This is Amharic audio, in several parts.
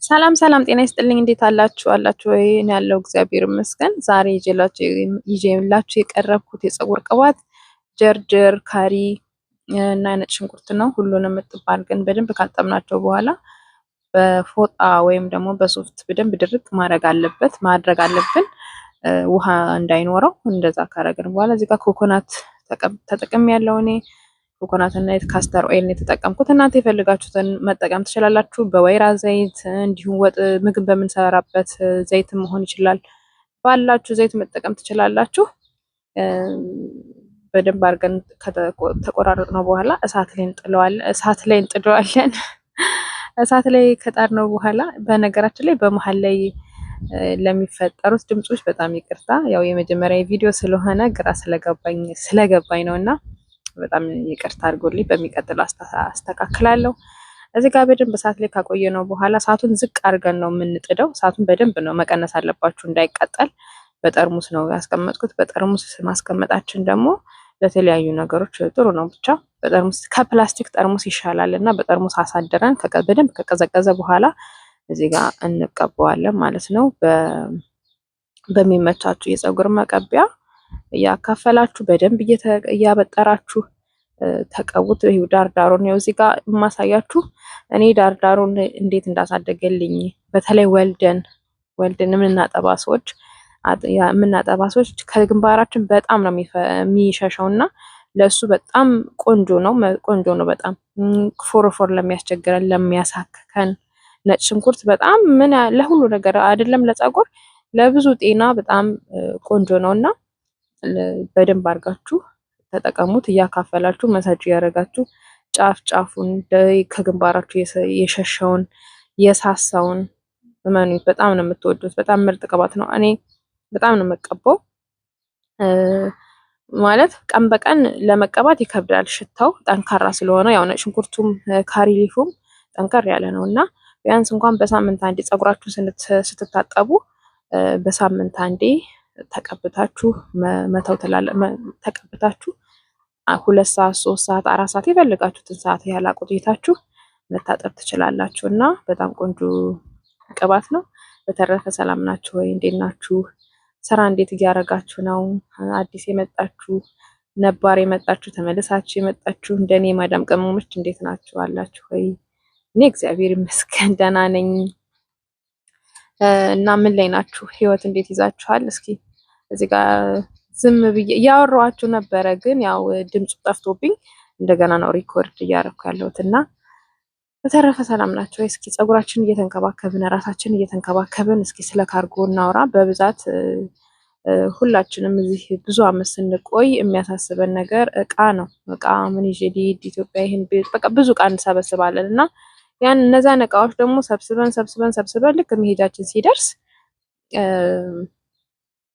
ሰላም ሰላም፣ ጤና ይስጥልኝ። እንዴት አላችሁ ወይ? እኔ ያለው እግዚአብሔር ይመስገን። ዛሬ ይዤላችሁ የቀረብኩት የፀጉር ቅባት ጀርጀር ካሪ እና ነጭ ሽንኩርት ነው። ሁሉንም እጥብ አድርገን በደንብ ካጠብናቸው በኋላ በፎጣ ወይም ደግሞ በሶፍት በደንብ ድርቅ ማድረግ አለብን፣ ውሃ እንዳይኖረው። እንደዛ ካረግን በኋላ እዚህ ጋር ኮኮናት ተጠቅም ያለው እኔ ኮኮናት እና ካስተር ኦይል ነው የተጠቀምኩት። እናንተ የፈልጋችሁትን መጠቀም ትችላላችሁ። በወይራ ዘይት እንዲሁም ምግብ በምንሰራበት ዘይት መሆን ይችላል። ባላችሁ ዘይት መጠቀም ትችላላችሁ። በደንብ አድርገን ከተቆራረጥነው በኋላ እሳት ላይ እንጥደዋለን። እሳት ላይ ከጣድነው በኋላ በነገራችን ላይ በመሀል ላይ ለሚፈጠሩት ድምጾች በጣም ይቅርታ። ያው የመጀመሪያ ቪዲዮ ስለሆነ ግራ ስለገባኝ ነው እና በጣም ይቅርታ አድርጎልኝ በሚቀጥለው አስተካክላለሁ። እዚህ ጋር በደንብ እሳት ላይ ካቆየነው በኋላ እሳቱን ዝቅ አድርገን ነው የምንጥደው። እሳቱን በደንብ ነው መቀነስ አለባችሁ እንዳይቃጠል። በጠርሙስ ነው ያስቀመጥኩት። በጠርሙስ ማስቀመጣችን ደግሞ ለተለያዩ ነገሮች ጥሩ ነው። ብቻ በጠርሙስ ከፕላስቲክ ጠርሙስ ይሻላል እና በጠርሙስ አሳድረን በደንብ ከቀዘቀዘ በኋላ እዚህ ጋር እንቀባዋለን ማለት ነው። በሚመቻችሁ የፀጉር መቀቢያ እያካፈላችሁ በደንብ እያበጠራችሁ ተቀቡት። ይኸው ዳርዳሩን ነው እዚህ ጋር የማሳያችሁ። እኔ ዳርዳሩን እንዴት እንዳሳደገልኝ በተለይ ወልደን የምናጠባ ሰዎች ከግንባራችን በጣም ነው የሚሸሸው እና ለሱ በጣም ቆንጆ ነው በጣም ፎርፎር ለሚያስቸግረን ለሚያሳክከን ነጭ ሽንኩርት በጣም ለሁሉ ነገር አይደለም ለፀጉር ለብዙ ጤና በጣም ቆንጆ ነው እና በደንብ አድርጋችሁ ተጠቀሙት። እያካፈላችሁ መሳጅ እያደረጋችሁ ጫፉን ከግንባራችሁ የሸሸውን የሳሳውን እመኑት በጣም ነው የምትወዱት። በጣም ምርጥ ቅባት ነው። እኔ በጣም ነው የምቀባው። ማለት ቀን በቀን ለመቀባት ይከብዳል፣ ሽታው ጠንካራ ስለሆነ ያው ነጭ ሽንኩርቱም ካሪ ሊፉም ጠንከር ያለ ነው እና ቢያንስ እንኳን በሳምንት አንዴ ፀጉራችሁን ስትታጠቡ በሳምንት አንዴ ተቀብታችሁ ተቀብታችሁ 2 ሰዓት 3 ሰዓት 4 ሰዓት የፈለጋችሁትን ሰዓት ያህል አቆይታችሁ መታጠብ ትችላላችሁ እና በጣም ቆንጆ ቅባት ነው። በተረፈ ሰላም ናችሁ ወይ? እንዴት ናችሁ? ስራ እንዴት እያደረጋችሁ ነው? አዲስ የመጣችሁ ነባር የመጣችሁ ተመልሳችሁ የመጣችሁ እንደኔ ማዳም ቅመሞች እንዴት ናችሁ? አላችሁ ወይ? እኔ እግዚአብሔር ይመስገን ደህና ነኝ። እና ምን ላይ ናችሁ? ህይወት እንዴት ይዛችኋል? እስኪ እዚህ ጋር ዝም ብዬ እያወራኋችሁ ነበረ፣ ግን ያው ድምፁ ጠፍቶብኝ እንደገና ነው ሪኮርድ እያደረኩ ያለሁት እና በተረፈ ሰላም ናቸው። እስኪ ፀጉራችንን እየተንከባከብን ራሳችንን እየተንከባከብን እስኪ ስለ ካርጎ እናውራ። በብዛት ሁላችንም እዚህ ብዙ አመት ስንቆይ የሚያሳስበን ነገር እቃ ነው። እቃ ምን ይዤ ልሂድ ኢትዮጵያ፣ ይሄን በቃ ብዙ እቃ እንሰበስባለን እና እነዛን እቃዎች ደግሞ ሰብስበን ልክ መሄጃችን ሲደርስ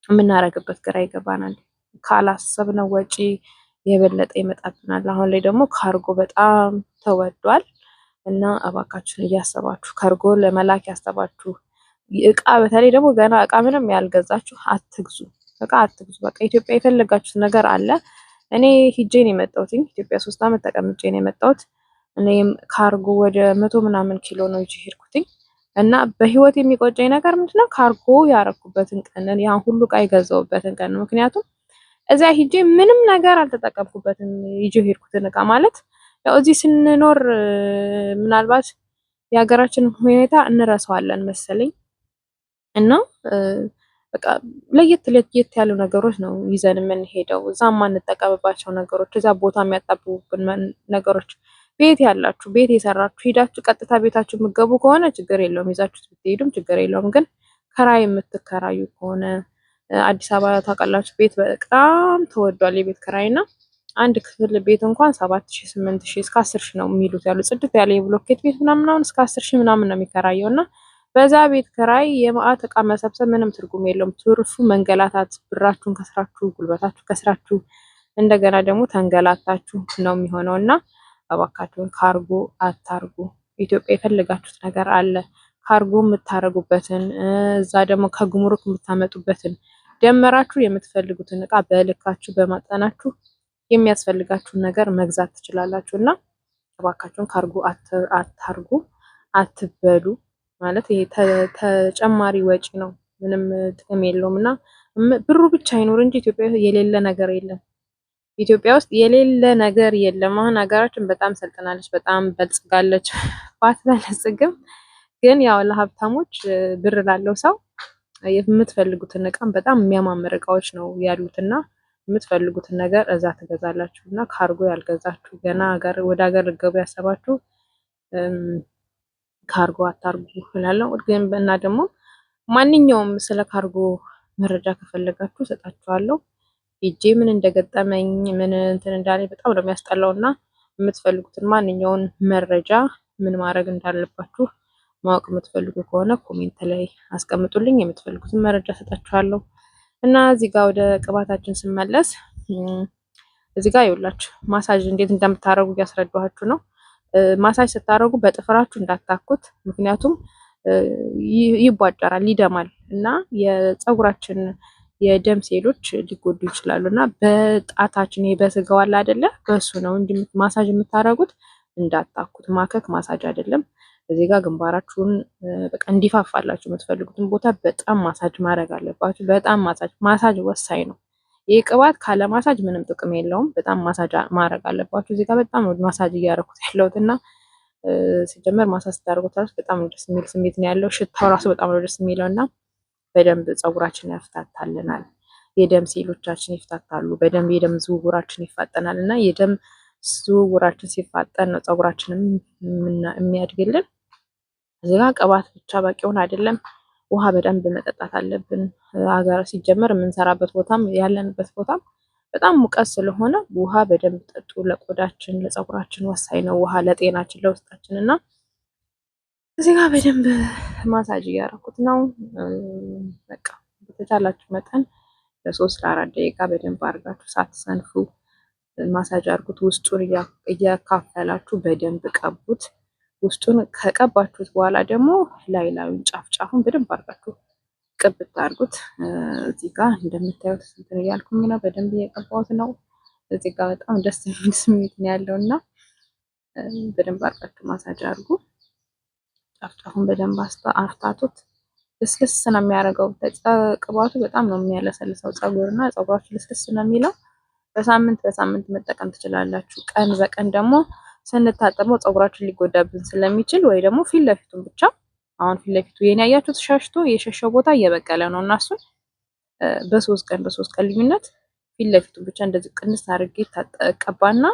የምናረግበት ግራ ይገባናል። ካላሰብነው ወጪ የበለጠ ይመጣብናል። አሁን ላይ ደግሞ ካርጎ በጣም ተወዷል እና እባካችሁን እያሰባችሁ ካርጎ ለመላክ ያሰባችሁ እቃ በተለይ ደግሞ ገና እቃ ምንም ያልገዛችሁ አትግዙ። በቃ ኢትዮጵያ የፈለጋችሁት ነገር አለ። እኔ ሂጄ ነው የመጣሁት። ኢትዮጵያ 3 አመት ተቀምጬ ነው የመጣሁት። እኔም ካርጎ ወደ 100 ምናምን ኪሎ ነው ይዤ ሄድኩትኝ እና በህይወት የሚቆጨኝ ነገር ምንድነው ካርጎ ያረኩበትን ቀን ያን ሁሉ እቃ የገዛሁበትን ቀን ነው። ምክንያቱም እዚያ ሂጄ ምንም ነገር አልተጠቀምኩበትም። ይዤ ሄድኩትን እቃ ማለት ያው እዚህ ስንኖር ምናልባት የሀገራችን ሁኔታ እንረሳዋለን መሰለኝ እና በቃ ለየት ያሉ ነገሮች ነው ይዘን የምንሄደው። እዛ የማንጠቀምባቸው ነገሮች፣ እዛ ቦታ የሚያጣብቡብን ነገሮች ቤት ያላችሁ ቤት የሰራችሁ ሄዳችሁ ቀጥታ ቤታችሁ የምትገቡ ከሆነ ችግር የለውም፣ ይዛችሁት ብትሄዱም ችግር የለውም። ግን ከራይ የምትከራዩ ከሆነ አዲስ አበባ ታውቃላችሁ፣ ቤት በጣም ተወዷል የቤት ከራይ እና አንድ ክፍል ቤት እንኳን 7000 8000 እስከ 10000 ነው የሚሉት ያሉ ጽድት ያለ የብሎኬት ቤት ምናምን እስከ 10000 ምናምን ነው የሚከራየው እና በዛ ቤት ከራይ የማዕት እቃ መሰብሰብ ምንም ትርጉም የለውም። ትርፉ መንገላታት፣ ብራችሁን ከስራችሁ ጉልበታችሁ ከስራችሁ እንደገና ደግሞ ተንገላታችሁ ነው የሚሆነው እና እባካችሁን ካርጎ አታርጉ። ኢትዮጵያ የፈለጋችሁት ነገር አለ። ካርጎ የምታረጉበትን እዛ ደግሞ ከጉምሩክ የምታመጡበትን ደመራችሁ የምትፈልጉትን እቃ በልካችሁ በማጠናችሁ የሚያስፈልጋችሁን ነገር መግዛት ትችላላችሁ እና እባካችሁን ካርጎ አታርጉ፣ አትበሉ። ማለት ይሄ ተጨማሪ ወጪ ነው፣ ምንም ጥቅም የለውም። እና ብሩ ብቻ አይኖር እንጂ ኢትዮጵያ የሌለ ነገር የለም። ኢትዮጵያ ውስጥ የሌለ ነገር የለም። አሁን ሀገራችን በጣም ሰልጥናለች፣ በጣም በልጽጋለች። ባትበለጽግም ግን ያው ለሀብታሞች ብር ላለው ሰው የምትፈልጉትን እቃም በጣም የሚያማምር እቃዎች ነው ያሉትና የምትፈልጉትን ነገር እዛ ትገዛላችሁ። እና ካርጎ ያልገዛችሁ ገና ወደ ሀገር ልትገቡ ያሰባችሁ ካርጎ አታርጉ እላለሁ። ግን እና ደግሞ ማንኛውም ስለ ካርጎ መረጃ ከፈለጋችሁ እሰጣችኋለሁ። ሄጄ ምን እንደገጠመኝ ምን እንትን እንዳለኝ በጣም ነው የሚያስጠላው። እና የምትፈልጉትን ማንኛውን መረጃ ምን ማድረግ እንዳለባችሁ ማወቅ የምትፈልጉ ከሆነ ኮሜንት ላይ አስቀምጡልኝ፣ የምትፈልጉትን መረጃ እሰጣችኋለሁ። እና እዚህ ጋር ወደ ቅባታችን ስመለስ እዚህ ጋር ይኸውላችሁ ማሳጅ እንዴት እንደምታደርጉ እያስረዳኋችሁ ነው። ማሳጅ ስታደርጉ በጥፍራችሁ እንዳታኩት፣ ምክንያቱም ይቧጨራል፣ ይደማል እና የፀጉራችን የደም ሴሎች ሊጎዱ ይችላሉ። እና በጣታችን ይሄ በስጋው አለ አይደለ፣ በሱ ነው እንጂ ማሳጅ የምታደርጉት። እንዳታኩት፣ ማከክ ማሳጅ አይደለም። እዚህ ጋር ግንባራችሁን በቃ እንዲፋፋላችሁ የምትፈልጉትን ቦታ በጣም ማሳጅ ማድረግ አለባችሁ። በጣም ማሳጅ ወሳኝ ነው። ይህ ቅባት ካለ ማሳጅ ምንም ጥቅም የለውም። በጣም ማሳጅ ማድረግ አለባችሁ። እዚህ ጋር በጣም ማሳጅ እያደረኩት ያለሁት እና ሲጀመር ማሳጅ ስታደርጉት ራሱ በጣም ደስ የሚል ስሜት ነው ያለው። ሽታው ራሱ በጣም ነው ደስ የሚለው እና በደንብ ፀጉራችን ያፍታታልናል። የደም ሴሎቻችን ይፍታታሉ። በደንብ የደም ዝውውራችን ይፋጠናል እና የደም ዝውውራችን ሲፋጠን ነው ፀጉራችንም የሚያድግልን። እዚህ ጋር ቅባት ብቻ በቂውን አይደለም። ውሃ በደንብ መጠጣት አለብን። ሀገር ሲጀመር የምንሰራበት ቦታም ያለንበት ቦታም በጣም ሙቀት ስለሆነ ውሃ በደንብ ጠጡ። ለቆዳችን ለፀጉራችን ወሳኝ ነው ውሃ፣ ለጤናችን ለውስጣችን። እና እዚህ ጋር በደንብ ማሳጅ እያደረኩት ነው። በቃ በተቻላችሁ መጠን ለ3 ለ4 ደቂቃ በደንብ አድርጋችሁ ሳትሰንፉ ማሳጅ አድርጉት። ውስጡን እያካፈላችሁ በደንብ ቀቡት። ውስጡን ከቀባችሁት በኋላ ደግሞ ላዩን ጫፍ ጫፉን በደንብ አድርጋችሁ ቅብት አድርጉት። እዚህ ጋር እንደምታዩት እንትን እያልኩኝ ነው፣ በደንብ እየቀባሁት ነው። እዚህ ጋር በጣም ደስ የሚል ስሜት ነው ያለው እና በደንብ አድርጋችሁ ማሳጅ አድርጉ። ጫፍ ጫፉን በደንብ አፍታቱት። ልስልስ ነው የሚያደርገው ቅባቱ፣ በጣም ነው የሚያለሰልሰው ፀጉርና ፀጉራችሁ ልስልስ ነው የሚለው። በሳምንት መጠቀም ትችላላችሁ። ቀን በቀን ደግሞ ስንታጠበው ፀጉራችን ሊጎዳብን ስለሚችል ወይ ደግሞ ፊት ለፊቱን ብቻ፣ አሁን ፊት ለፊቱ የኔ ያያችሁት ሻሽቶ የሸሸው ቦታ እየበቀለ ነው እና እሱን በ3 ቀን ልዩነት ፊት ለፊቱን ብቻ እንደዚህ ቅንስ አድርጌ ታቀባና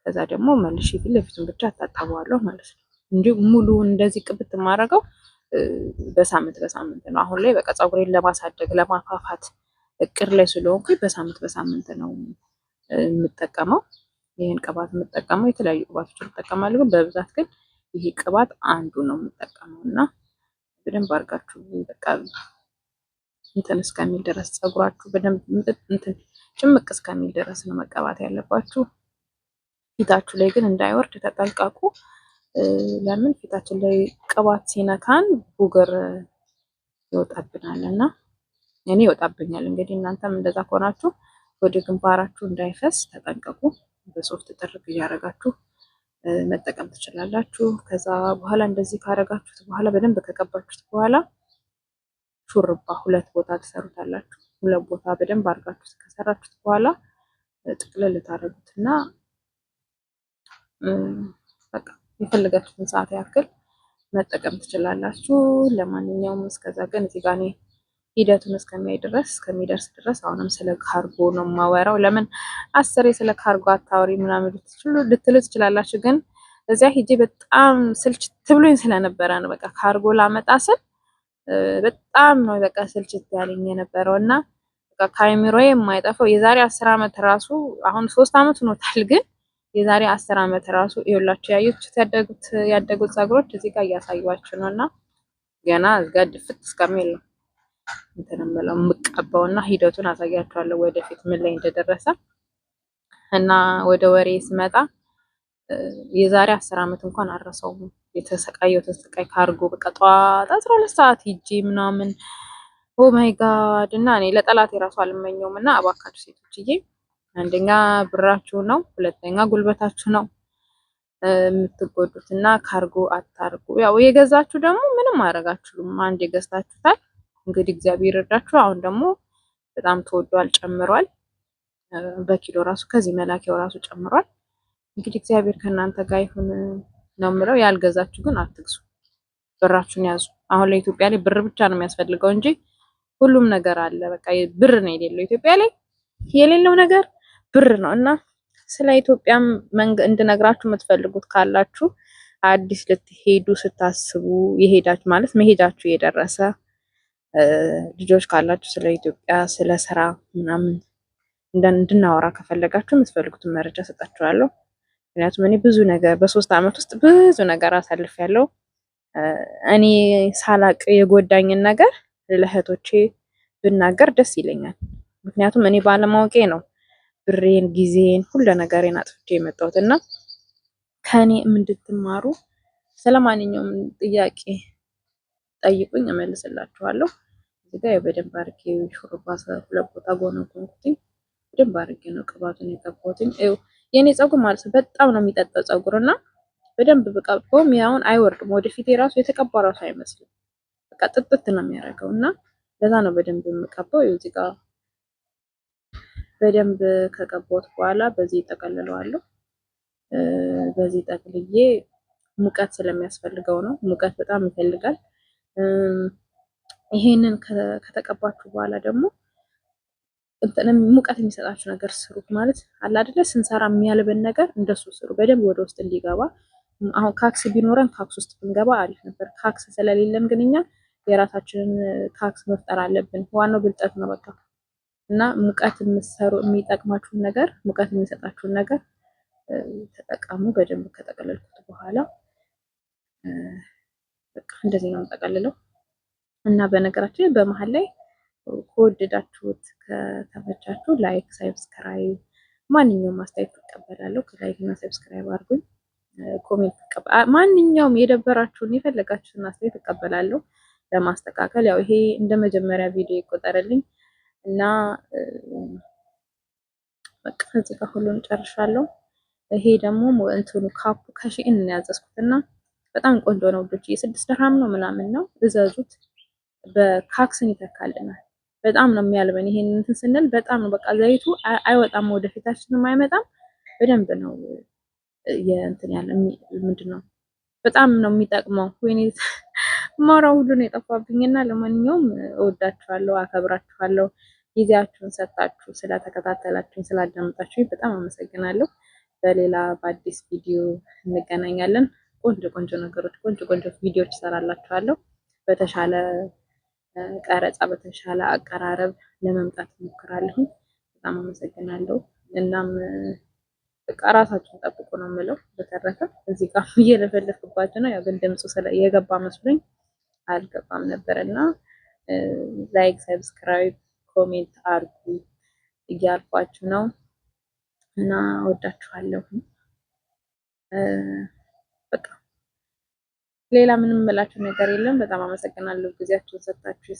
ከዛ ደግሞ መልሼ ፊት ለፊቱን ብቻ ታጠበዋለሁ ማለት ነው እንጂ ሙሉ እንደዚህ ቅብት የማደርገው በሳምንት ነው። አሁን ላይ በቃ ፀጉሬን ለማሳደግ ለማፋፋት እቅድ ላይ ስለሆንኩኝ በሳምንት ነው የምጠቀመው። ይህን ቅባት የምጠቀመው የተለያዩ ቅባቶችን እጠቀማለሁ፣ ግን በብዛት ግን ይሄ ቅባት አንዱ ነው የምጠቀመው። እና በደንብ አድርጋችሁ በቃ እንትን እስከሚል ድረስ ፀጉራችሁ በደንብ እንትን ጭምቅ እስከሚል ድረስ ነው መቀባት ያለባችሁ። ፊታችሁ ላይ ግን እንዳይወርድ ተጠንቀቁ። ለምን ፊታችን ላይ ቅባት ሲነካን ቡግር ይወጣብናል እና እኔ ይወጣብኛል። እንግዲህ እናንተም እንደዛ ከሆናችሁ ወደ ግንባራችሁ እንዳይፈስ ተጠንቀቁ። በሶፍት ጥርግ እያደረጋችሁ መጠቀም ትችላላችሁ። ከዛ በኋላ እንደዚህ ካረጋችሁት በኋላ በደንብ ከቀባችሁት በኋላ ሹርባ 2 ቦታ ትሰሩታላችሁ። 2 ቦታ በደንብ አድርጋችሁ ከሰራችሁት በኋላ ጥቅልል ታደርጉትና በቃ የፈለጋችሁትን ሰዓት ያክል መጠቀም ትችላላችሁ። ለማንኛውም እስከዛ ግን እዚህ ጋር እኔ ሂደቱን እስከሚደርስ ድረስ አሁንም ስለ ካርጎ ነው የማወራው። ለምን 10 ስለ ካርጎ አታወሪ ምናምን ልትሉ ትችላላችሁ። ግን እዚያ ሂጄ በጣም ስልችት ብሎኝ ስለነበረ ነው በቃ ካርጎ ላመጣ ስል በጣም ነው በቃ ስልችት ያለኝ የነበረው እና በቃ ከአይምሮዬ የማይጠፋው የዛሬ 10 ዓመት ራሱ አሁን 3 ዓመት ሆኖታል። ግን የዛሬ 10 ዓመት ራሱ ይኸውላችሁ ያደጉት ፀጉሮች እዚህ ጋር እያሳዩዋችሁ ነው እና ገና እዚህ ጋር ድፍት እስከሚል ነው እንትን የምቀባው እና ሂደቱን አሳያችኋለሁ ወደፊት ምን ላይ እንደደረሰ። እና ወደ ወሬ ስመጣ የዛሬ 10 ዓመት እንኳን አረሰውም የተሰቃየሁትን ስቃይ ካርጎ በቃ ጠዋት 12 ሰዓት ሂጄ ምናምን ኦ ማይ ጋድ። እና እኔ ለጠላት የራሱ አልመኘውም። እና እባካችሁ ሴቶችዬ አንደኛ ብራችሁ ነው፣ ሁለተኛ ጉልበታችሁ ነው። የምትጎዱት እና ካርጎ አታርጉ። ያው የገዛችሁ ደግሞ ምንም ማድረግ አትችሉም። አንድ የገዝታችሁታል እንግዲህ እግዚአብሔር ይርዳችሁ። አሁን ደግሞ በጣም ተወዷል፣ ጨምሯል። በኪሎ ራሱ ከዚህ መላኪያው ራሱ ጨምሯል። እንግዲህ እግዚአብሔር ከእናንተ ጋር ይሁን ነው የምለው። ያልገዛችሁ ግን አትግዙ፣ ብራችሁን ያዙ። አሁን ለኢትዮጵያ ላይ ብር ብቻ ነው የሚያስፈልገው እንጂ ሁሉም ነገር አለ። በቃ ብር ነው የሌለው ኢትዮጵያ ላይ የሌለው ነገር ብር ነው። እና ስለ ኢትዮጵያም እንድነግራችሁ የምትፈልጉት ካላችሁ አዲስ ልትሄዱ ስታስቡ የሄዳችሁ ማለት መሄጃችሁ የደረሰ ልጆች ካላችሁ ስለ ኢትዮጵያ ስለ ስራ ምናምን እንድናወራ ከፈለጋችሁ የምትፈልጉትን መረጃ ሰጣችኋለሁ። ምክንያቱም እኔ ብዙ ነገር በ3 ዓመት ውስጥ ብዙ ነገር አሳልፌያለሁ። እኔ ሳላቅ የጎዳኝን ነገር ለእህቶቼ ብናገር ደስ ይለኛል። ምክንያቱም እኔ ባለማወቄ ነው ብሬን፣ ጊዜን፣ ሁሉ ነገሬን አጥፍቼ የመጣሁት እና ከኔ እንድትማሩ ስለማንኛውም ጥያቄ ጠይቁኝ፣ እመልስላችኋለሁ። እዚህ ጋር በደንብ አድርጌ ሹሩባ 2 ቦታ ጎነጎንኩትኝ። በደንብ አድርጌ ነው ቅባቱን የቀባሁትኝ። የኔ ፀጉር ማለት ነው በጣም ነው የሚጠጣው ፀጉር እና በደንብ ብቀባውም ያውን አይወርድም። ወደፊት የራሱ የተቀባ ራሱ አይመስልም። በቃ ጥጥት ነው የሚያደርገው እና ለዛ ነው በደንብ የምቀባው። እዚህ ጋር በደንብ ከቀባሁት በኋላ በዚህ ጠቀልለዋለሁ። በዚህ ጠቅልዬ ሙቀት ስለሚያስፈልገው ነው። ሙቀት በጣም ይፈልጋል። ይሄንን ከተቀባችሁ በኋላ ደግሞ ሙቀት የሚሰጣችሁ ነገር ስሩ። ማለት አለ አይደለ ስንሰራ የሚያልበን ነገር እንደሱ ስሩ፣ በደንብ ወደ ውስጥ እንዲገባ። አሁን ካክስ ቢኖረን ካክስ ውስጥ ብንገባ አሪፍ ነበር። ካክስ ስለሌለን ግን እኛ የራሳችንን ካክስ መፍጠር አለብን። ዋናው ብልጠት ነው በቃ። እና ሙቀት የምትሰሩ የሚጠቅማችሁን ነገር ሙቀት የሚሰጣችሁን ነገር ተጠቀሙ። በደንብ ከጠቀለልኩት በኋላ በቃ እንደዚህ ነው የምጠቀልለው። እና በነገራችን በመሀል ላይ ከወደዳችሁት ከተመቻችሁ ላይክ፣ ሰብስክራይብ ማንኛውም አስተያየት እቀበላለሁ። ላይክ እና ሰብስክራይብ አድርጉኝ። ኮሜንት ማንኛውም የደበራችሁን የፈለጋችሁትን አስተያየት እቀበላለሁ ለማስተካከል። ያው ይሄ እንደ መጀመሪያ ቪዲዮ ይቆጠርልኝ እና በቃ እዚህ ጋር ሁሉን ጨርሻለሁ። ይሄ ደግሞ እንትኑ ካፑ ከሺኢን ነው ያዘዝኩትና በጣም ቆንጆ ነው ውዶች። የ6 ድርሃም ነው ምናምን ነው፣ እዘዙት። በካክስን ይተካልናል። በጣም ነው የሚያልበን። ይሄን እንትን ስንል በጣም ነው በቃ ዘይቱ አይወጣም፣ ወደፊታችንም አይመጣም። በደንብ ነው የእንትን ያለ ምንድነው በጣም ነው የሚጠቅመው። ወይኔ ማውራው ሁሉ ነው የጠፋብኝና ለማንኛውም እወዳችኋለሁ፣ አከብራችኋለሁ። ጊዜያችሁን ሰጣችሁ ስለተከታተላችሁኝ ስላዳመጣችሁኝ በጣም አመሰግናለሁ። በሌላ በአዲስ ቪዲዮ እንገናኛለን። ቆንጆ ቆንጆ ነገሮች ቆንጆ ቆንጆ ቪዲዮዎች እሰራላችኋለሁ። በተሻለ ቀረጻ በተሻለ አቀራረብ ለመምጣት እሞክራለሁ። በጣም አመሰግናለሁ። እናም በቃ ራሳችሁን ጠብቁ ነው የምለው። በተረፈ እዚህ ጋር እየለፈለፍኩባችሁ ነው። ያው ግን ድምፁ የገባ መስሎኝ አልገባም ነበርና ላይክ፣ ሰብስክራይብ፣ ኮሜንት አርጉ እያልኳችሁ ነው እና ወዳችኋለሁ። በቃ ሌላ ምንም የምላችሁ ነገር የለም። በጣም አመሰግናለሁ ጊዜያችሁን ሰጣችሁ